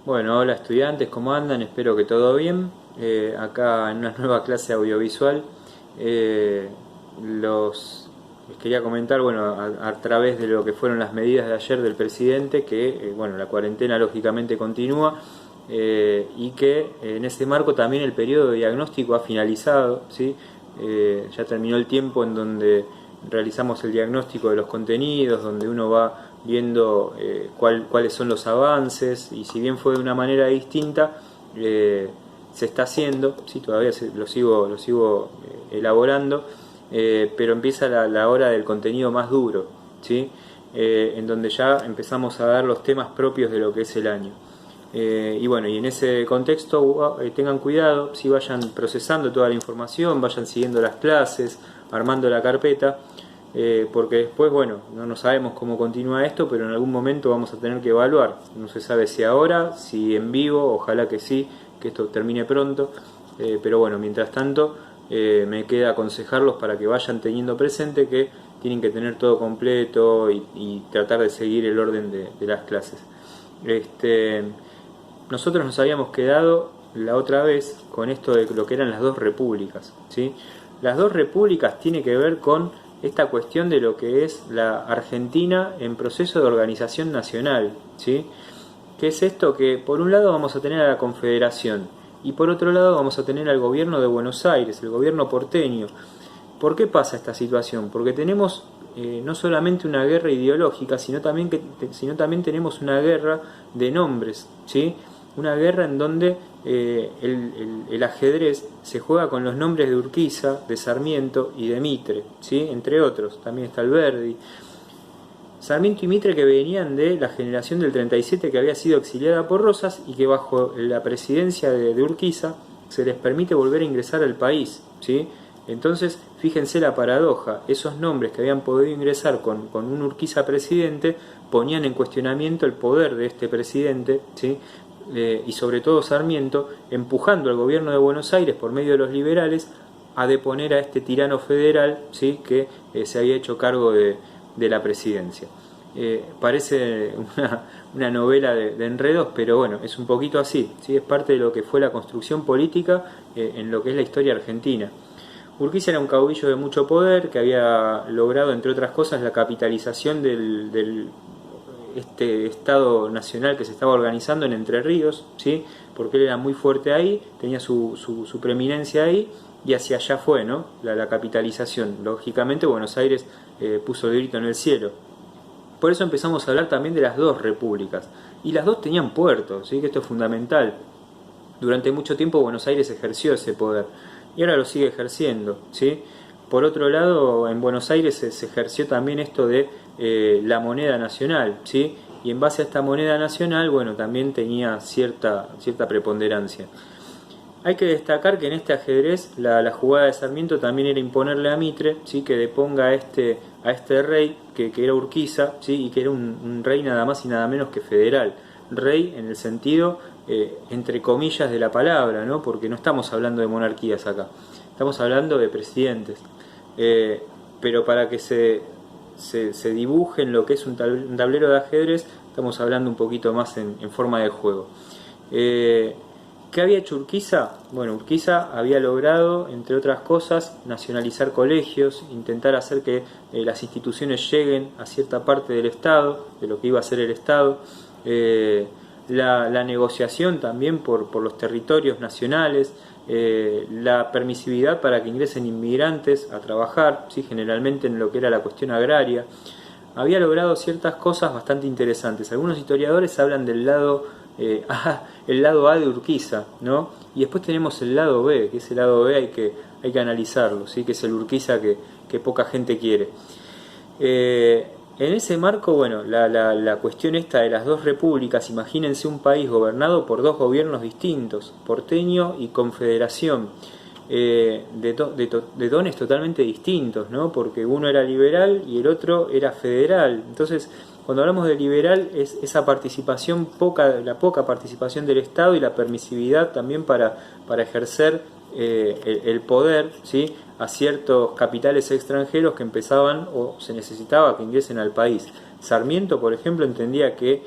Bueno, hola estudiantes, ¿cómo andan? Espero que todo bien. Acá en una nueva clase audiovisual eh, les quería comentar, bueno, a través de lo que fueron las medidas de ayer del presidente, que bueno, la cuarentena lógicamente continúa y que en ese marco también el periodo de diagnóstico ha finalizado, ¿sí? Ya terminó el tiempo en donde realizamos el diagnóstico de los contenidos, donde uno va viendo cuáles son los avances, y si bien fue de una manera distinta, se está haciendo, sí, todavía lo sigo elaborando, pero empieza la hora del contenido más duro, ¿sí? En donde ya empezamos a dar los temas propios de lo que es el año. Y bueno, y en ese contexto tengan cuidado, si vayan procesando toda la información, vayan siguiendo las clases, armando la carpeta, porque después, bueno, no sabemos cómo continúa esto, pero en algún momento vamos a tener que evaluar. No se sabe si ahora, si en vivo, ojalá que sí, que esto termine pronto, pero bueno, mientras tanto me queda aconsejarlos para que vayan teniendo presente que tienen que tener todo completo y tratar de seguir el orden de las clases. Este, Nosotros nos habíamos quedado la otra vez con esto de lo que eran las dos repúblicas, ¿sí? Las dos repúblicas tiene que ver con esta cuestión de lo que es la Argentina en proceso de organización nacional, ¿sí? ¿Qué es esto? Que por un lado vamos a tener a la Confederación y por otro lado vamos a tener al gobierno de Buenos Aires, el gobierno porteño. ¿Por qué pasa esta situación? Porque tenemos no solamente una guerra ideológica, sino también tenemos una guerra de nombres, ¿sí? Una guerra en donde el ajedrez se juega con los nombres de Urquiza, de Sarmiento y de Mitre, ¿sí? Entre otros. También está Alberdi. Sarmiento y Mitre, que venían de la generación del 37, que había sido exiliada por Rosas y que bajo la presidencia de Urquiza se les permite volver a ingresar al país, ¿sí? Entonces, fíjense la paradoja, esos nombres que habían podido ingresar con un Urquiza presidente ponían en cuestionamiento el poder de este presidente, ¿sí? Y sobre todo Sarmiento, empujando al gobierno de Buenos Aires por medio de los liberales a deponer a este tirano federal, ¿sí? Que se había hecho cargo de la presidencia. Parece una novela de enredos, pero bueno, es un poquito así, ¿sí? Es parte de lo que fue la construcción política en lo que es la historia argentina. Urquiza era un caudillo de mucho poder que había logrado, entre otras cosas, la capitalización del este Estado nacional que se estaba organizando en Entre Ríos, ¿sí? Porque él era muy fuerte ahí, tenía su preeminencia ahí, y hacia allá fue, ¿no? La capitalización. Lógicamente Buenos Aires puso el grito en el cielo. Por eso empezamos a hablar también de las dos repúblicas. Y las dos tenían puertos, ¿sí? Que esto es fundamental. Durante mucho tiempo Buenos Aires ejerció ese poder y ahora lo sigue ejerciendo, ¿sí? Por otro lado, en Buenos Aires se ejerció también esto de la moneda nacional, ¿sí? Y en base a esta moneda nacional, bueno, también tenía cierta preponderancia. Hay que destacar que en este ajedrez la jugada de Sarmiento también era imponerle a Mitre, ¿sí? Que deponga a este rey que era Urquiza, ¿sí? Y que era un rey nada más y nada menos que federal. Rey en el sentido, entre comillas, de la palabra, ¿no? Porque no estamos hablando de monarquías acá, estamos hablando de presidentes. Pero para que se dibuje en lo que es un tablero de ajedrez, estamos hablando un poquito más en forma de juego. ¿Qué había hecho Urquiza? Bueno, Urquiza había logrado, entre otras cosas, nacionalizar colegios, intentar hacer que las instituciones lleguen a cierta parte del Estado, de lo que iba a ser el Estado. La negociación también por los territorios nacionales, la permisividad para que ingresen inmigrantes a trabajar, ¿sí? Generalmente en lo que era la cuestión agraria. Había logrado ciertas cosas bastante interesantes. Algunos historiadores hablan del el lado A de Urquiza, ¿no? Y después tenemos el lado B, que ese lado B hay que analizarlo, ¿sí? Que es el Urquiza que poca gente quiere. En ese marco, bueno, la cuestión esta de las dos repúblicas, imagínense un país gobernado por dos gobiernos distintos, porteño y confederación, de dones totalmente distintos, ¿no? Porque uno era liberal y el otro era federal. Entonces, cuando hablamos de liberal es esa participación la poca participación del Estado y la permisividad también para ejercer el poder, ¿sí? A ciertos capitales extranjeros que empezaban o se necesitaba que ingresen al país. Sarmiento, por ejemplo, entendía que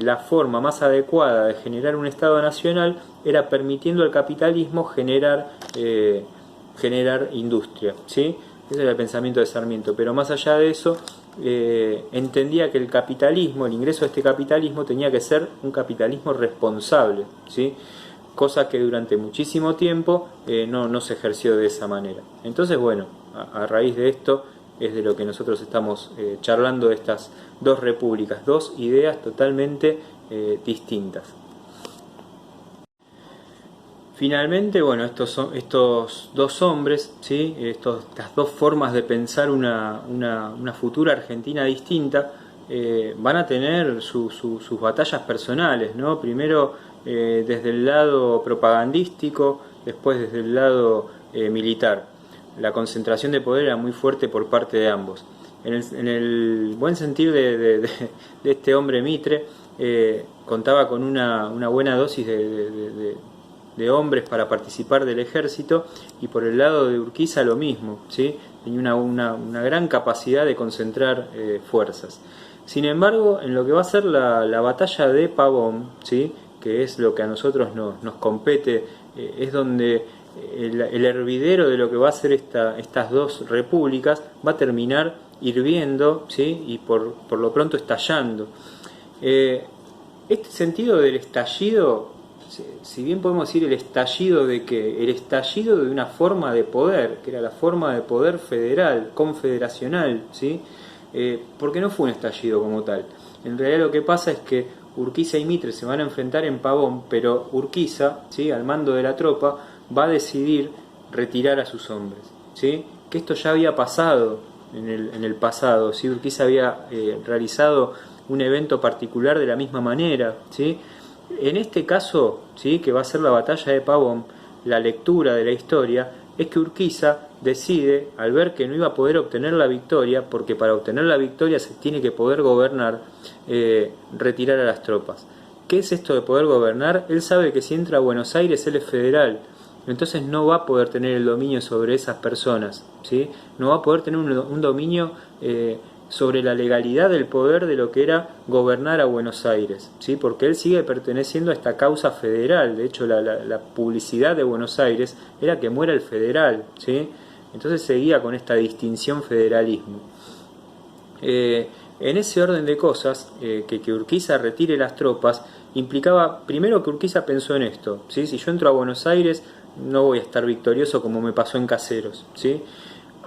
la forma más adecuada de generar un Estado nacional era permitiendo al capitalismo generar industria, ¿sí? Ese era el pensamiento de Sarmiento, pero más allá de eso, entendía que el capitalismo, el ingreso de este capitalismo tenía que ser un capitalismo responsable, ¿sí? Cosa que durante muchísimo tiempo no se ejerció de esa manera. Entonces, bueno, a raíz de esto es de lo que nosotros estamos charlando, de estas dos repúblicas, dos ideas totalmente distintas. Finalmente, bueno, estos dos hombres, ¿sí? Estas dos formas de pensar una futura Argentina distinta, van a tener sus batallas personales, ¿no? Primero desde el lado propagandístico, después desde el lado militar. La concentración de poder era muy fuerte por parte de ambos. En el buen sentir de este hombre Mitre, contaba con una buena dosis de hombres para participar del ejército, y por el lado de Urquiza lo mismo, ¿sí? Tenía una gran capacidad de concentrar fuerzas. Sin embargo, en lo que va a ser la batalla de Pavón, ¿sí? Que es lo que a nosotros nos compete, es donde el hervidero de lo que va a ser estas dos repúblicas va a terminar hirviendo, ¿sí? Y por lo pronto estallando. Este sentido del estallido, si bien podemos decir el estallido de una forma de poder, que era la forma de poder federal, confederacional, ¿sí? Porque no fue un estallido como tal. En realidad lo que pasa es que Urquiza y Mitre se van a enfrentar en Pavón, pero Urquiza, ¿sí? Al mando de la tropa, va a decidir retirar a sus hombres, ¿sí? Que esto ya había pasado en el pasado, ¿sí? Urquiza había realizado un evento particular de la misma manera, ¿sí? En este caso, ¿sí? Que va a ser la batalla de Pavón, la lectura de la historia es que Urquiza decide, al ver que no iba a poder obtener la victoria, porque para obtener la victoria se tiene que poder gobernar, retirar a las tropas. ¿Qué es esto de poder gobernar? Él sabe que si entra a Buenos Aires él es federal, entonces no va a poder tener el dominio sobre esas personas, ¿sí? No va a poder tener un dominio sobre la legalidad del poder de lo que era gobernar a Buenos Aires, ¿sí? Porque él sigue perteneciendo a esta causa federal. De hecho, la publicidad de Buenos Aires era que muera el federal, ¿sí? Entonces seguía con esta distinción federalismo. En ese orden de cosas, que Urquiza retire las tropas implicaba primero que Urquiza pensó en esto, ¿sí? Si yo entro a Buenos Aires no voy a estar victorioso como me pasó en Caseros, ¿sí?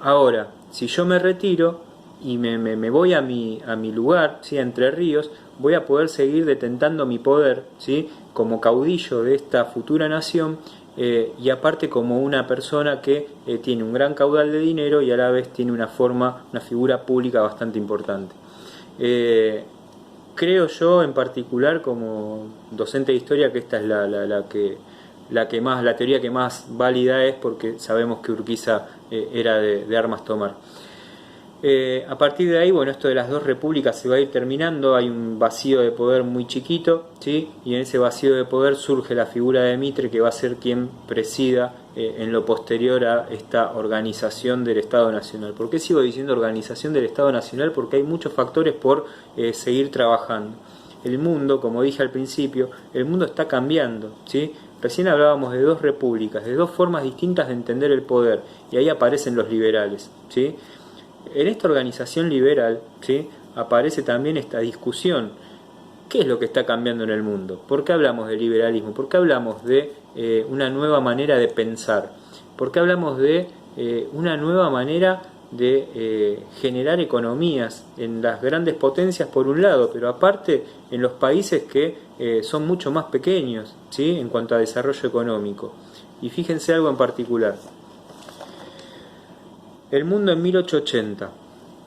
Ahora, si yo me retiro y me voy a mi lugar, ¿sí? A Entre Ríos, voy a poder seguir detentando mi poder, ¿sí? Como caudillo de esta futura nación, y aparte como una persona que tiene un gran caudal de dinero y a la vez tiene una figura pública bastante importante. Creo yo en particular como docente de historia que esta es la teoría que más válida es, porque sabemos que Urquiza era de armas tomar. A partir de ahí, bueno, esto de las dos repúblicas se va a ir terminando, hay un vacío de poder muy chiquito, ¿sí? Y en ese vacío de poder surge la figura de Mitre, que va a ser quien presida en lo posterior a esta organización del Estado Nacional. ¿Por qué sigo diciendo organización del Estado Nacional? Porque hay muchos factores por seguir trabajando. El mundo, como dije al principio, el mundo está cambiando, ¿sí? Recién hablábamos de dos repúblicas, de dos formas distintas de entender el poder, y ahí aparecen los liberales, ¿sí? En esta organización liberal, ¿sí? Aparece también esta discusión. ¿Qué es lo que está cambiando en el mundo? ¿Por qué hablamos de liberalismo? ¿Por qué hablamos de una nueva manera de pensar? ¿Por qué hablamos de una nueva manera de generar economías en las grandes potencias por un lado, pero aparte en los países que son mucho más pequeños, ¿sí? En cuanto a desarrollo económico? Y fíjense algo en particular. El mundo en 1880.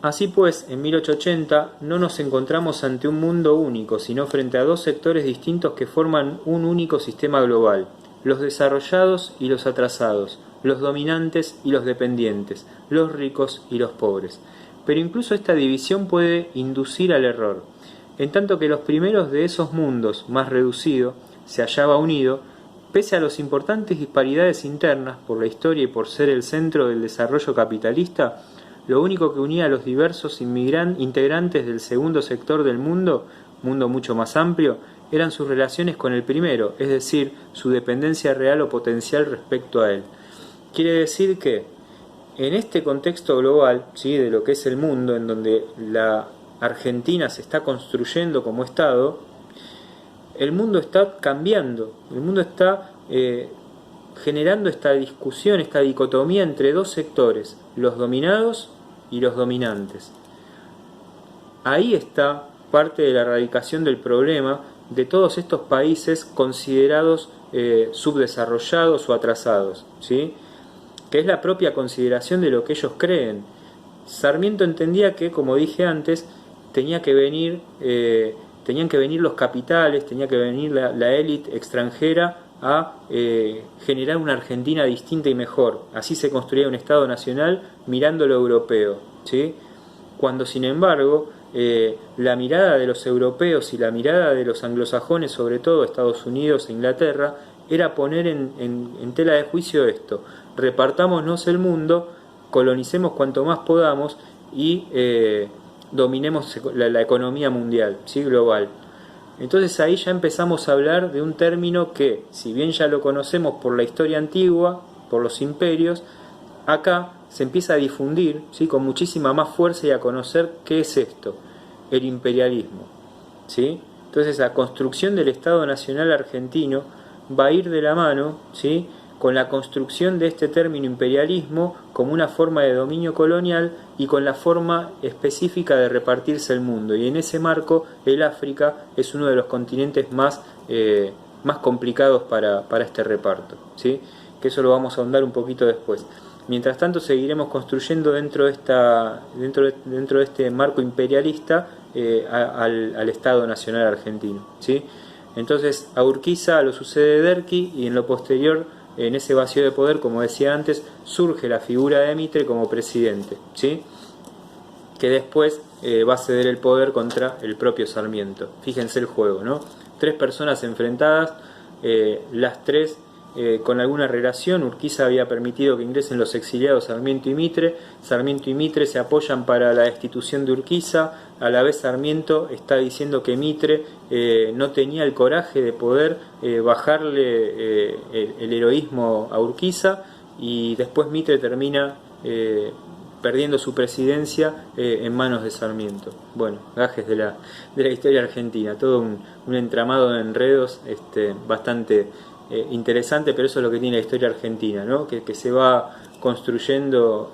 Así pues, en 1880 no nos encontramos ante un mundo único, sino frente a dos sectores distintos que forman un único sistema global: los desarrollados y los atrasados, los dominantes y los dependientes, los ricos y los pobres. Pero incluso esta división puede inducir al error. En tanto que los primeros de esos mundos, más reducido, se hallaba unido, pese a las importantes disparidades internas por la historia y por ser el centro del desarrollo capitalista, lo único que unía a los diversos integrantes del segundo sector del mundo mucho más amplio, eran sus relaciones con el primero, es decir, su dependencia real o potencial respecto a él. Quiere decir que en este contexto global, ¿sí?, de lo que es el mundo, en donde la Argentina se está construyendo como Estado, el mundo está cambiando, el mundo está generando esta discusión, esta dicotomía entre dos sectores, los dominados y los dominantes. Ahí está parte de la erradicación del problema de todos estos países considerados subdesarrollados o atrasados, ¿sí?, que es la propia consideración de lo que ellos creen. Sarmiento entendía que, como dije antes, tenían que venir los capitales, tenía que venir la élite extranjera a generar una Argentina distinta y mejor. Así se construía un Estado nacional mirando lo europeo, ¿sí? Cuando, sin embargo, la mirada de los europeos y la mirada de los anglosajones, sobre todo Estados Unidos e Inglaterra, era poner en tela de juicio esto: repartámonos el mundo, colonicemos cuanto más podamos y dominemos la economía mundial, ¿sí?, global. Entonces ahí ya empezamos a hablar de un término que, si bien ya lo conocemos por la historia antigua, por los imperios, acá se empieza a difundir, ¿sí?, con muchísima más fuerza y a conocer qué es esto: el imperialismo, ¿sí? Entonces la construcción del Estado Nacional Argentino va a ir de la mano, ¿sí?, con la construcción de este término imperialismo como una forma de dominio colonial y con la forma específica de repartirse el mundo. Y en ese marco el África es uno de los continentes más complicados para este reparto, ¿sí?, que eso lo vamos a ahondar un poquito después. Mientras tanto seguiremos construyendo dentro de este marco imperialista al Estado Nacional Argentino, ¿sí? Entonces a Urquiza lo sucede Derqui, y en lo posterior, en ese vacío de poder, como decía antes, surge la figura de Mitre como presidente, ¿sí?, que después va a ceder el poder contra el propio Sarmiento. Fíjense el juego, ¿no? 3 personas enfrentadas, las 3 con alguna relación. Urquiza había permitido que ingresen los exiliados Sarmiento y Mitre. Sarmiento y Mitre se apoyan para la destitución de Urquiza. A la vez Sarmiento está diciendo que Mitre no tenía el coraje de poder bajarle el heroísmo a Urquiza, y después Mitre termina perdiendo su presidencia en manos de Sarmiento. Bueno, gajes de la historia argentina, todo un entramado de enredos bastante interesante, pero eso es lo que tiene la historia argentina, ¿no?, que se va construyendo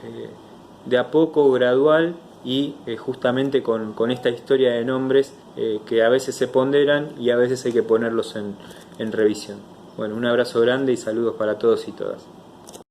de a poco, gradual, y justamente con esta historia de nombres que a veces se ponderan y a veces hay que ponerlos en revisión. Bueno, un abrazo grande y saludos para todos y todas.